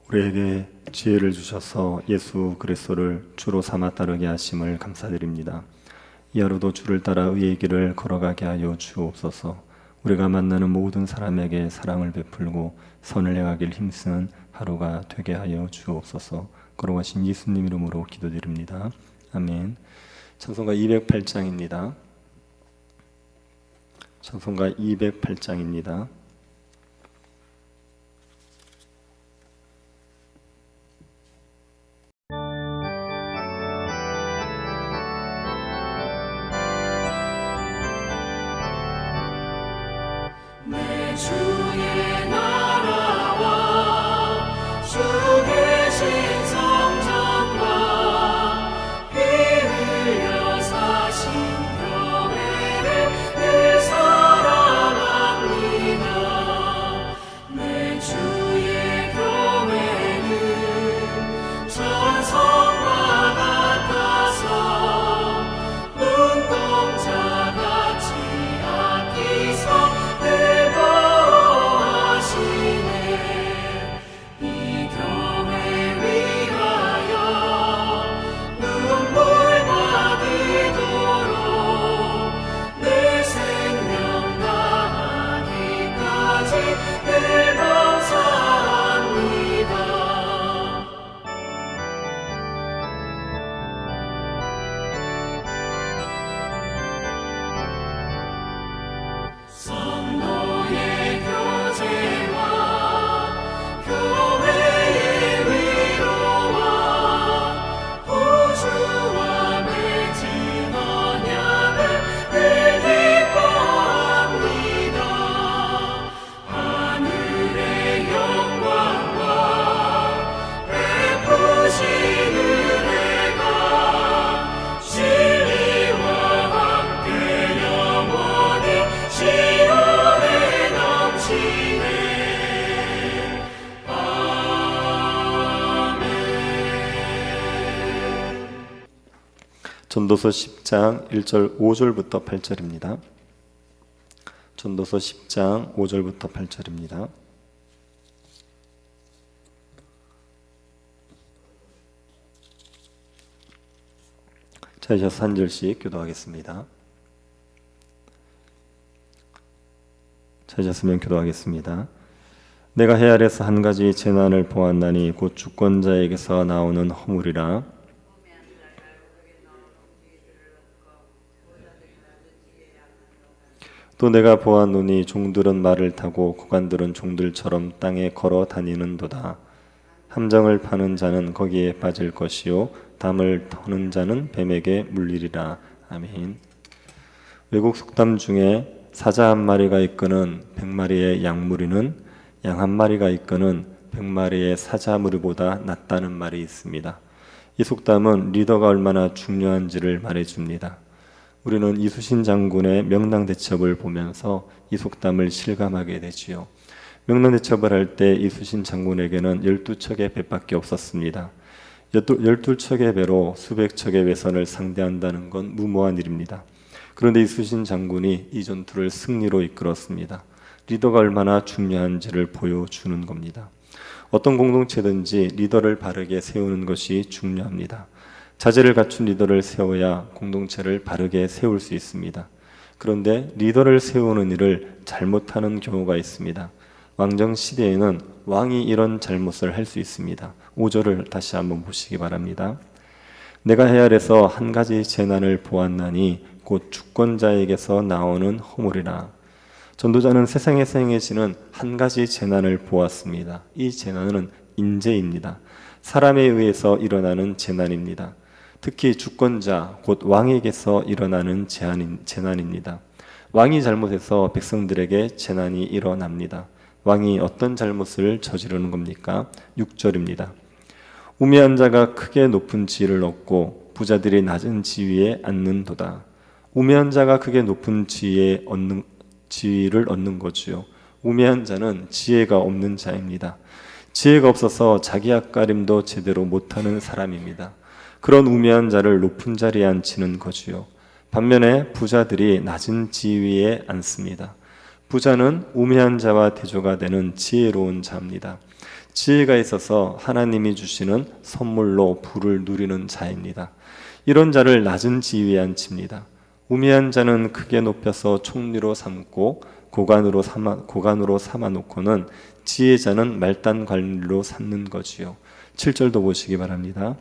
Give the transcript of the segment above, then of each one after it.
우리에게 지혜를 주셔서 예수 그리스도를 주로 삼아 따르게 하심을 감사드립니다. 이 하루도 주를 따라 의의 길을 걸어가게 하여 주옵소서. 우리가 만나는 모든 사람에게 사랑을 베풀고 선을 행하길 힘쓰는 하루가 되게 하여 주옵소서. 걸어가신 예수님 이름으로 기도드립니다. 아멘. 찬송가 208장입니다. 찬송가 208장입니다. 주의 나라와 주 계신 성전과 피 흘려 사신 교회를 늘 사랑합니다. 내 주의 교회는 전성과 같아서 눈동자같이 아끼사 전도서 10장 1절 5절부터 8절입니다. 전도서 10장 5절부터 8절입니다. 찾으셔서 한 절씩 교도하겠습니다. 찾으셨으면 교도하겠습니다. 내가 해 아래서 한 가지 재난을 보았나니 곧 주권자에게서 나오는 허물이라. 또 내가 보았노니 종들은 말을 타고 고관들은 종들처럼 땅에 걸어 다니는도다. 함정을 파는 자는 거기에 빠질 것이요 담을 터는 자는 뱀에게 물리리라. 아멘. 외국 속담 중에 사자 한 마리가 이끄는 100마리의 양무리는 양 한 마리가 이끄는 100마리의 사자 무리보다 낫다는 말이 있습니다. 이 속담은 리더가 얼마나 중요한지를 말해줍니다. 우리는 이순신 장군의 명랑대첩을 보면서 이 속담을 실감하게 되지요. 명랑대첩을 할 때 이순신 장군에게는 12척의 배밖에 없었습니다. 12척의 배로 수백 척의 외선을 상대한다는 건 무모한 일입니다. 그런데 이순신 장군이 이 전투를 승리로 이끌었습니다. 리더가 얼마나 중요한지를 보여주는 겁니다. 어떤 공동체든지 리더를 바르게 세우는 것이 중요합니다. 자질을 갖춘 리더를 세워야 공동체를 바르게 세울 수 있습니다. 그런데 리더를 세우는 일을 잘못하는 경우가 있습니다. 왕정 시대에는 왕이 이런 잘못을 할 수 있습니다. 5절을 다시 한번 보시기 바랍니다. 내가 해 아래서 한 가지 재난을 보았나니 곧 주권자에게서 나오는 허물이라. 전도자는 세상에서 행해지는 한 가지 재난을 보았습니다. 이 재난은 인재입니다. 사람에 의해서 일어나는 재난입니다. 특히 주권자, 곧 왕에게서 일어나는 재난입니다. 왕이 잘못해서 백성들에게 재난이 일어납니다. 왕이 어떤 잘못을 저지르는 겁니까? 6절입니다. 우매한 자가 크게 높은 지위를 얻고 부자들이 낮은 지위에 앉는도다. 우매한 자가 크게 높은 지위를 얻는 거지요. 우매한 자는 지혜가 없는 자입니다. 지혜가 없어서 자기 앞가림도 제대로 못하는 사람입니다. 그런 우매한 자를 높은 자리에 앉히는 거지요. 반면에 부자들이 낮은 지위에 앉습니다. 부자는 우매한 자와 대조가 되는 지혜로운 자입니다. 지혜가 있어서 하나님이 주시는 선물로 부를 누리는 자입니다. 이런 자를 낮은 지위에 앉힙니다. 우매한 자는 크게 높여서 총리로 삼고 고관으로 삼아 놓고는 지혜자는 말단 관리로 삼는 거지요. 7절도 보시기 바랍니다.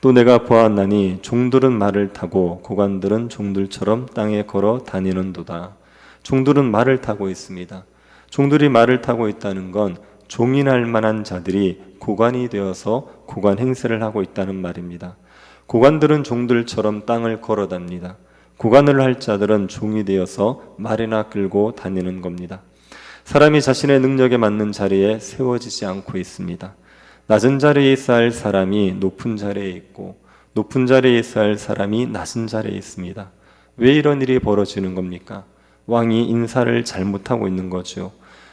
또 내가 보았나니 종들은 말을 타고 고관들은 종들처럼 땅에 걸어 다니는도다. 종들은 말을 타고 있습니다. 종들이 말을 타고 있다는 건 종인할 만한 자들이 고관이 되어서 고관 행세를 하고 있다는 말입니다. 고관들은 종들처럼 땅을 걸어 다닙니다. 고관을 할 자들은 종이 되어서 말이나 끌고 다니는 겁니다. 사람이 자신의 능력에 맞는 자리에 세워지지 않고 있습니다. 낮은 자리에 있어야 할 사람이 높은 자리에 있고 높은 자리에 있어야 할 사람이 낮은 자리에 있습니다. 왜 이런 일이 벌어지는 겁니까? 왕이 인사를 잘못하고 있는 거죠.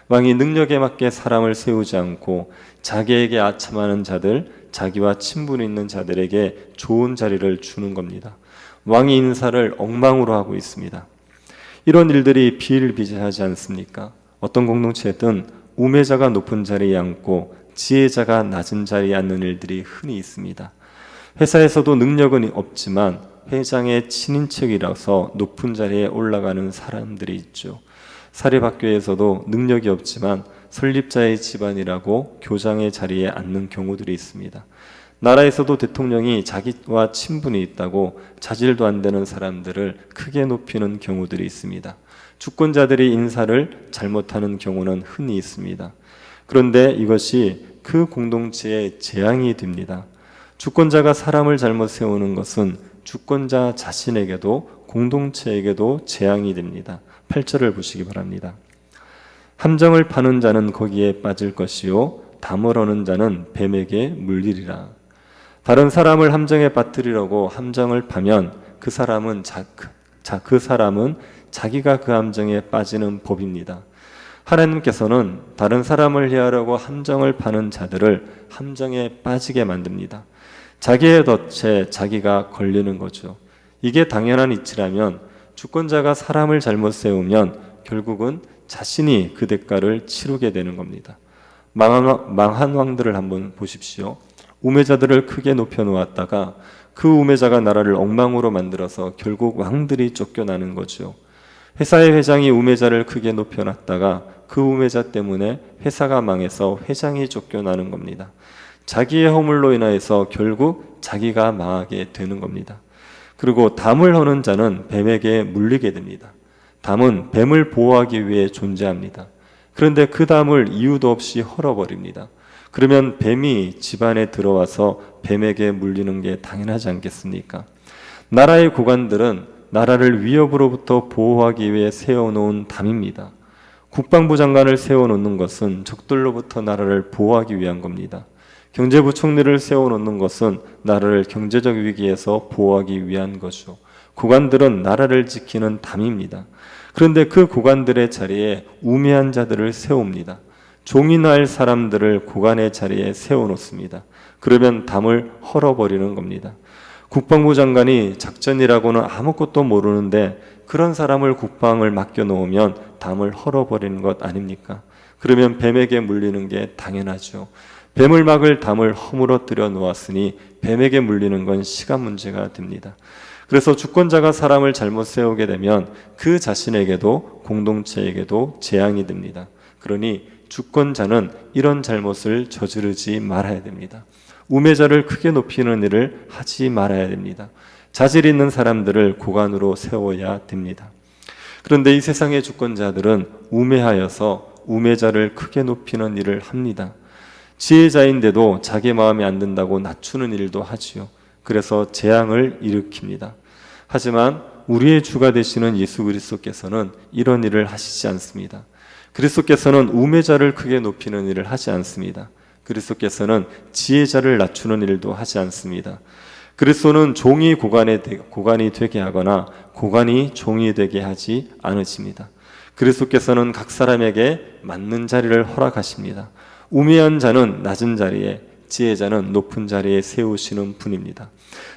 왕이 능력에 맞게 사람을 세우지 않고 자기에게 아첨하는 자들, 자기와 친분이 있는 자들에게 좋은 자리를 주는 겁니다. 왕이 인사를 엉망으로 하고 있습니다. 이런 일들이 비일비재하지 않습니까? 어떤 공동체든 우매자가 높은 자리에 앉고 지혜자가 낮은 자리에 앉는 일들이 흔히 있습니다. 회사에서도 능력은 없지만 회장의 친인척이라서 높은 자리에 올라가는 사람들이 있죠. 사립학교에서도 능력이 없지만 설립자의 집안이라고 교장의 자리에 앉는 경우들이 있습니다. 나라에서도 대통령이 자기와 친분이 있다고 자질도 안 되는 사람들을 크게 높이는 경우들이 있습니다. 주권자들이 인사를 잘못하는 경우는 흔히 있습니다. 그런데 이것이 그 공동체의 재앙이 됩니다. 주권자가 사람을 잘못 세우는 것은 주권자 자신에게도 공동체에게도 재앙이 됩니다. 8절을 보시기 바랍니다. 함정을 파는 자는 거기에 빠질 것이요 담을 어는 자는 뱀에게 물리리라. 다른 사람을 함정에 빠뜨리려고 함정을 파면 그 사람은 자기가 그 함정에 빠지는 법입니다. 하나님께서는 다른 사람을 해하려고 함정을 파는 자들을 함정에 빠지게 만듭니다. 자기의 덫에 자기가 걸리는 거죠. 이게 당연한 이치라면 주권자가 사람을 잘못 세우면 결국은 자신이 그 대가를 치르게 되는 겁니다. 망한 왕들을 한번 보십시오. 우매자들을 크게 높여 놓았다가 그 우매자가 나라를 엉망으로 만들어서 결국 왕들이 쫓겨나는 거죠. 회사의 회장이 우매자를 크게 높여놨다가 그 우매자 때문에 회사가 망해서 회장이 쫓겨나는 겁니다. 자기의 허물로 인하여서 결국 자기가 망하게 되는 겁니다. 그리고 담을 허는 자는 뱀에게 물리게 됩니다. 담은 뱀을 보호하기 위해 존재합니다. 그런데 그 담을 이유도 없이 헐어버립니다. 그러면 뱀이 집안에 들어와서 뱀에게 물리는 게 당연하지 않겠습니까? 나라의 고관들은 나라를 위협으로부터 보호하기 위해 세워놓은 담입니다. 국방부 장관을 세워놓는 것은 적들로부터 나라를 보호하기 위한 겁니다. 경제부총리를 세워놓는 것은 나라를 경제적 위기에서 보호하기 위한 거죠. 고관들은 나라를 지키는 담입니다. 그런데 그 고관들의 자리에 우매한 자들을 세웁니다. 종이나 할 사람들을 고관의 자리에 세워놓습니다. 그러면 담을 헐어버리는 겁니다. 국방부 장관이 작전이라고는 아무것도 모르는데 그런 사람을 국방을 맡겨놓으면 담을 헐어버리는 것 아닙니까? 그러면 뱀에게 물리는 게 당연하죠. 뱀을 막을 담을 허물어뜨려 놓았으니 뱀에게 물리는 건 시간 문제가 됩니다. 그래서 주권자가 사람을 잘못 세우게 되면 그 자신에게도 공동체에게도 재앙이 됩니다. 그러니 주권자는 이런 잘못을 저지르지 말아야 됩니다. 우매자를 크게 높이는 일을 하지 말아야 됩니다. 자질 있는 사람들을 고관으로 세워야 됩니다. 그런데 이 세상의 주권자들은 우매하여서 우매자를 크게 높이는 일을 합니다. 지혜자인데도 자기 마음에 안 든다고 낮추는 일도 하지요. 그래서 재앙을 일으킵니다. 하지만 우리의 주가 되시는 예수 그리스도께서는 이런 일을 하시지 않습니다. 그리스도께서는 우매자를 크게 높이는 일을 하지 않습니다. 그리스도께서는 지혜자를 낮추는 일도 하지 않습니다. 그리스도는 종이 고관이 되게 하거나 고관이 종이 되게 하지 않으십니다. 그리스도께서는 각 사람에게 맞는 자리를 허락하십니다. 우매한 자는 낮은 자리에, 지혜자는 높은 자리에 세우시는 분입니다.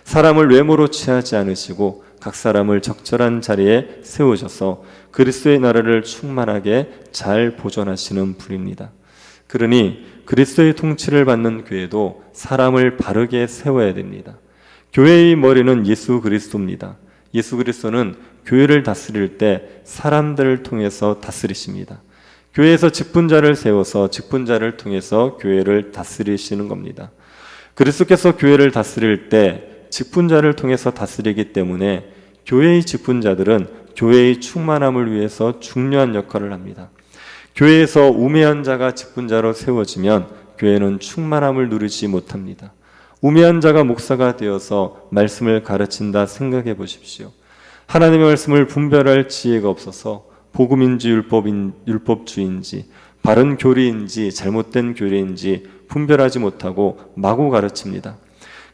사람을 외모로 취하지 않으시고 각 사람을 적절한 자리에 세우셔서 그리스도의 나라를 충만하게 잘 보존하시는 분입니다. 그러니 그리스도의 통치를 받는 교회도 사람을 바르게 세워야 됩니다. 교회의 머리는 예수 그리스도입니다. 예수 그리스도는 교회를 다스릴 때 사람들을 통해서 다스리십니다. 교회에서 직분자를 세워서 직분자를 통해서 교회를 다스리시는 겁니다. 그리스도께서 교회를 다스릴 때 직분자를 통해서 다스리기 때문에 교회의 직분자들은 교회의 충만함을 위해서 중요한 역할을 합니다. 교회에서 우매한 자가 직분자로 세워지면 교회는 충만함을 누리지 못합니다. 우매한 자가 목사가 되어서 말씀을 가르친다 생각해 보십시오. 하나님의 말씀을 분별할 지혜가 없어서 복음인지 율법주의인지 바른 교리인지 잘못된 교리인지 분별하지 못하고 마구 가르칩니다.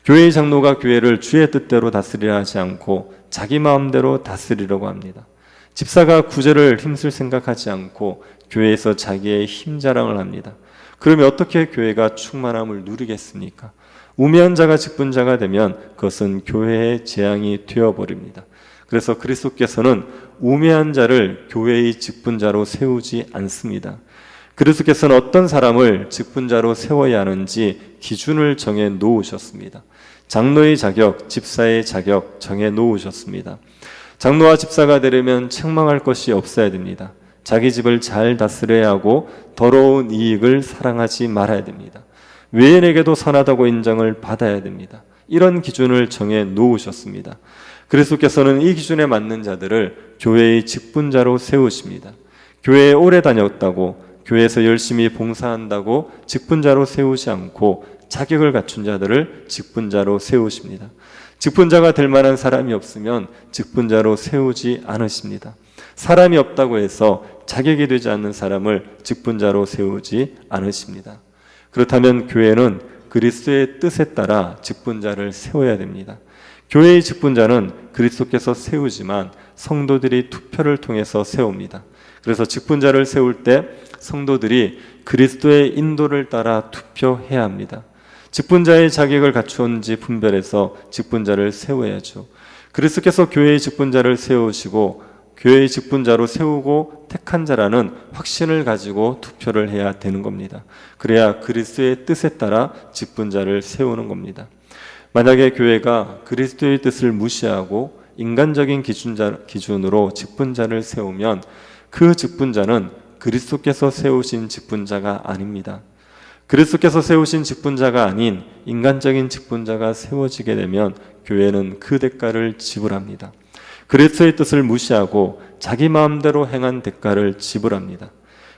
교회의 장로가 교회를 주의 뜻대로 다스리려 하지 않고 자기 마음대로 다스리려고 합니다. 집사가 구제를 힘쓸 생각하지 않고 교회에서 자기의 힘 자랑을 합니다. 그러면 어떻게 교회가 충만함을 누리겠습니까? 우매한 자가 직분자가 되면 그것은 교회의 재앙이 되어버립니다. 그래서 그리스도께서는 우매한 자를 교회의 직분자로 세우지 않습니다. 그리스도께서는 어떤 사람을 직분자로 세워야 하는지 기준을 정해 놓으셨습니다. 장로의 자격, 집사의 자격 정해 놓으셨습니다. 장로와 집사가 되려면 책망할 것이 없어야 됩니다. 자기 집을 잘 다스려야 하고 더러운 이익을 사랑하지 말아야 됩니다. 외인에게도 선하다고 인정을 받아야 됩니다. 이런 기준을 정해 놓으셨습니다. 그리스도께서는 이 기준에 맞는 자들을 교회의 직분자로 세우십니다. 교회에 오래 다녔다고 교회에서 열심히 봉사한다고 직분자로 세우지 않고 자격을 갖춘 자들을 직분자로 세우십니다. 직분자가 될 만한 사람이 없으면 직분자로 세우지 않으십니다. 사람이 없다고 해서 자격이 되지 않는 사람을 직분자로 세우지 않으십니다. 그렇다면 교회는 그리스도의 뜻에 따라 직분자를 세워야 됩니다. 교회의 직분자는 그리스도께서 세우지만 성도들이 투표를 통해서 세웁니다. 그래서 직분자를 세울 때 성도들이 그리스도의 인도를 따라 투표해야 합니다. 직분자의 자격을 갖추었는지 분별해서 직분자를 세워야죠. 그리스도께서 교회의 직분자를 세우시고 교회의 직분자로 세우고 택한 자라는 확신을 가지고 투표를 해야 되는 겁니다. 그래야 그리스도의 뜻에 따라 직분자를 세우는 겁니다. 만약에 교회가 그리스도의 뜻을 무시하고 인간적인 기준으로 직분자를 세우면 그 직분자는 그리스도께서 세우신 직분자가 아닙니다. 그리스도께서 세우신 직분자가 아닌 인간적인 직분자가 세워지게 되면 교회는 그 대가를 지불합니다. 그리스도의 뜻을 무시하고 자기 마음대로 행한 대가를 지불합니다.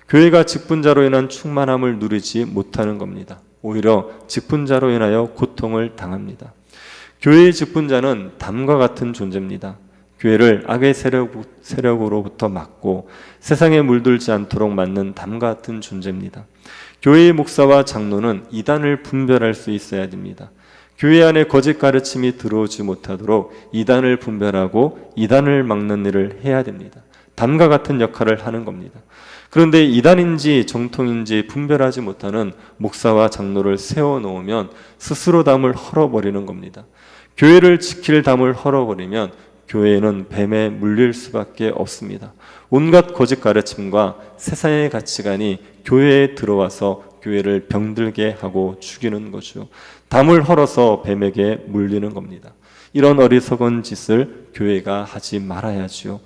교회가 직분자로 인한 충만함을 누리지 못하는 겁니다. 오히려 직분자로 인하여 고통을 당합니다. 교회의 직분자는 담과 같은 존재입니다. 교회를 악의 세력으로부터 막고 세상에 물들지 않도록 막는 담과 같은 존재입니다. 교회의 목사와 장로는 이단을 분별할 수 있어야 됩니다. 교회 안에 거짓 가르침이 들어오지 못하도록 이단을 분별하고 이단을 막는 일을 해야 됩니다. 담과 같은 역할을 하는 겁니다. 그런데 이단인지 정통인지 분별하지 못하는 목사와 장로를 세워놓으면 스스로 담을 헐어버리는 겁니다. 교회를 지킬 담을 헐어버리면 교회는 뱀에 물릴 수밖에 없습니다. 온갖 거짓 가르침과 세상의 가치관이 교회에 들어와서 교회를 병들게 하고 죽이는 거죠. 담을 헐어서 뱀에게 물리는 겁니다. 이런 어리석은 짓을 교회가 하지 말아야지요.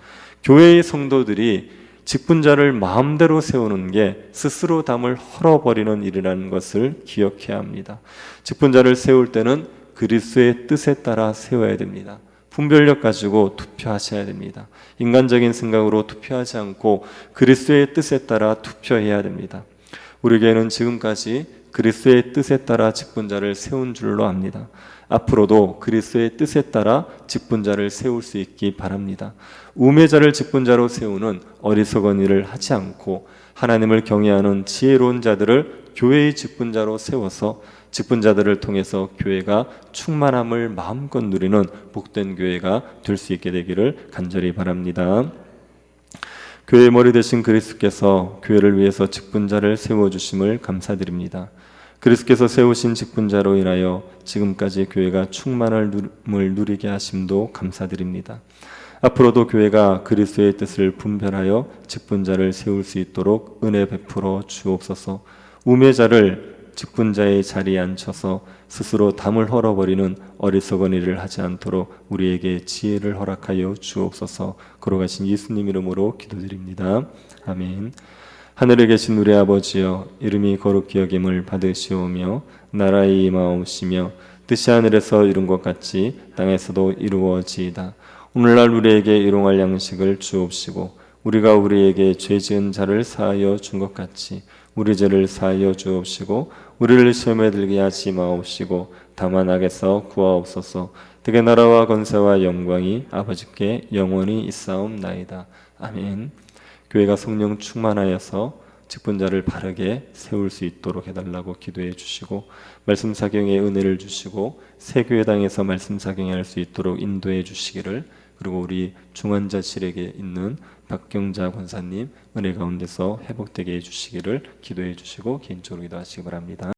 교회의 성도들이 직분자를 마음대로 세우는 게 스스로 담을 헐어버리는 일이라는 것을 기억해야 합니다. 직분자를 세울 때는 그리스도의 뜻에 따라 세워야 됩니다. 분별력 가지고 투표하셔야 됩니다. 인간적인 생각으로 투표하지 않고 그리스도의 뜻에 따라 투표해야 됩니다. 우리 교회는 지금까지 그리스도의 뜻에 따라 직분자를 세운 줄로 압니다. 앞으로도 그리스도의 뜻에 따라 직분자를 세울 수 있기 바랍니다. 우매자를 직분자로 세우는 어리석은 일을 하지 않고 하나님을 경외하는 지혜로운 자들을 교회의 직분자로 세워서 직분자들을 통해서 교회가 충만함을 마음껏 누리는 복된 교회가 될 수 있게 되기를 간절히 바랍니다. 교회의 머리 되신 그리스도께서 교회를 위해서 직분자를 세워주심을 감사드립니다. 그리스도께서 세우신 직분자로 인하여 지금까지 교회가 충만함을 누리게 하심도 감사드립니다. 앞으로도 교회가 그리스도의 뜻을 분별하여 직분자를 세울 수 있도록 은혜 베풀어 주옵소서. 우매자를 직분자의 자리에 앉혀서 스스로 담을 헐어버리는 어리석은 일을 하지 않도록 우리에게 지혜를 허락하여 주옵소서. 걸어가신 예수님 이름으로 기도드립니다. 아멘. 하늘에 계신 우리 아버지여, 이름이 거룩히 여김을 받으시오며 나라의 임하옵시며 뜻이 하늘에서 이룬 것 같이 땅에서도 이루어지이다. 오늘날 우리에게 일용할 양식을 주옵시고 우리가 우리에게 죄 지은 자를 사하여 준 것 같이 우리 죄를 사하여 주옵시고 우리를 시험에 들게 하지 마옵시고 다만 악에서 구하옵소서. 되게 나라와 권세와 영광이 아버지께 영원히 있사옵나이다. 아멘. 교회가 성령 충만하여서 직분자를 바르게 세울 수 있도록 해달라고 기도해 주시고 말씀 사경에 은혜를 주시고 새 교회당에서 말씀 사경할 수 있도록 인도해 주시기를, 그리고 우리 중환자실에게 있는 박경자 권사님 은혜 가운데서 회복되게 해주시기를 기도해 주시고 개인적으로 기도하시기 바랍니다.